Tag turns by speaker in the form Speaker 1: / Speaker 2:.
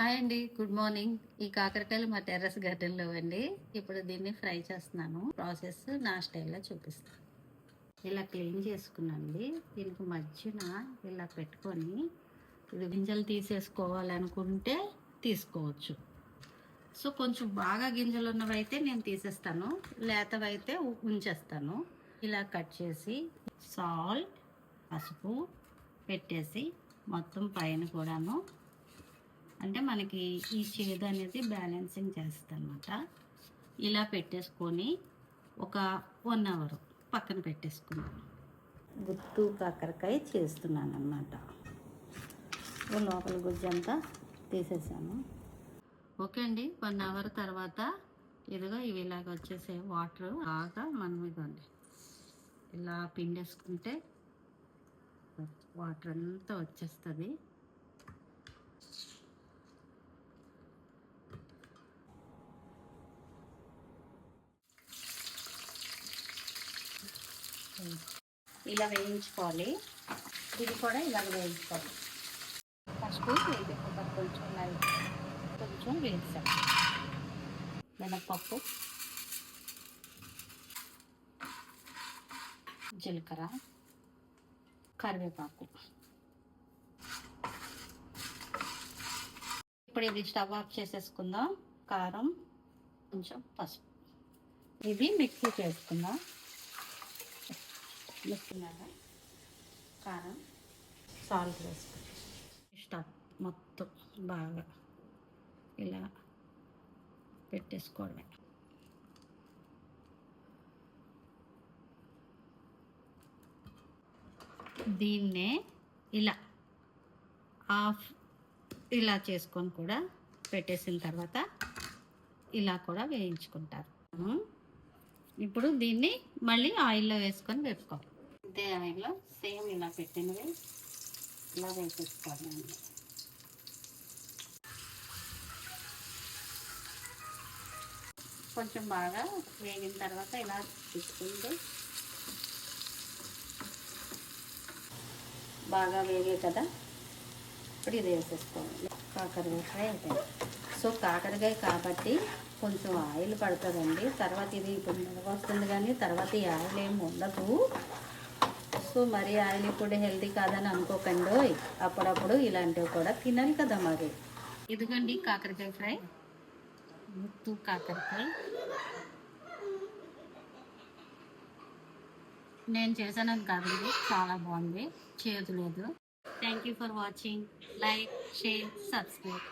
Speaker 1: Hi అండి, good morning. ఈ కాకరకాయలు మా టెర్రస్ గార్డెన్లో అండి. ఇప్పుడు దీన్ని ఫ్రై చేస్తున్నాను. ప్రాసెస్ నా స్టైల్లో చూపిస్తాను. ఇలా క్లీన్ చేసుకున్నాండి. దీనికి మధ్యన ఇలా పెట్టుకొని ఇది గింజలు తీసేసుకోవాలనుకుంటే తీసుకోవచ్చు. సో కొంచెం బాగా గింజలు ఉన్నవైతే నేను తీసేస్తాను, లేతవైతే ఉంచేస్తాను. ఇలా కట్ చేసి సాల్ట్, పసుపు పెట్టేసి మొత్తం పైన కూడాను, అంటే మనకి ఈ చేదు అనేది బ్యాలెన్సింగ్ చేస్తుంది అనమాట. ఇలా పెట్టేసుకొని ఒక 1 అవర్ పక్కన పెట్టేసుకున్నాను. గుత్తు కాకరకాయ చేస్తున్నాను అన్నమాట. లోపల గుజ్జంతా తీసేసాను. ఓకే అండి, 1 అవర్ తర్వాత ఇదిగో ఇవి ఇలాగ వచ్చేసే వాటర్ బాగా మనం ఇదండి ఇలా పిండేసుకుంటే వాటర్ అంతా వచ్చేస్తుంది. ఇలా వేయించుకోవాలి. ఇది కూడా ఇలాగ వేయించుకోవాలి. ఫస్ట్ ఇది ఒక కొంచెం వేసాం మినపప్పు, జీలకర్ర, కరివేపాకు. ఇప్పుడు ఇది స్టవ్ ఆఫ్ చేసేసుకుందాం. కారం, కొంచెం పసుపు, ఇది మిక్సీ చేసుకుందాం. మిక్సీలాగా కారం, సాల్ట్ వేసుకుంటాం. స్టవ్ మొత్తం బాగా ఇలా పెట్టేసుకోవడమే. దీన్నే ఇలా ఇలా చేసుకొని కూడా పెట్టేసిన తర్వాత ఇలా కూడా వేయించుకుంటారు. ఇప్పుడు దీన్ని మళ్ళీ ఆయిల్లో వేసుకొని వేపుకోవాలి. ఇదే ఆయిల్లో సేమ్ ఇలా పెట్టినవి ఇలా వేసేసుకోవాలి. కొంచెం బాగా వేగిన తర్వాత ఇలా తీసుకుంటే బాగా వేగే కదా, ఇప్పుడు ఇది వేసేసుకోవాలి. కాకరకాయ ఫ్రై అయిపోయింది. సో కాకరకాయ కాబట్టి కొంచెం ఆయిల్ పడుతుందండి. తర్వాత ఇది ఇప్పుడు నిల్వ వస్తుంది, కానీ తర్వాత ఈ ఆయిల్ ఏమి ఉండదు. సో మరి ఆయిల్ ఇప్పుడు హెల్తీ కాదని అనుకోకండి. అప్పుడప్పుడు ఇలాంటివి కూడా తినాలి కదా మరి. ఇదిగోండి కాకరకాయ ఫ్రై, గుత్తు కాకరకాయ. నేను చేశానని కాదు, ఇది చాలా బాగుంది, చేదు లేదు. Thank you for watching. Like, share, subscribe.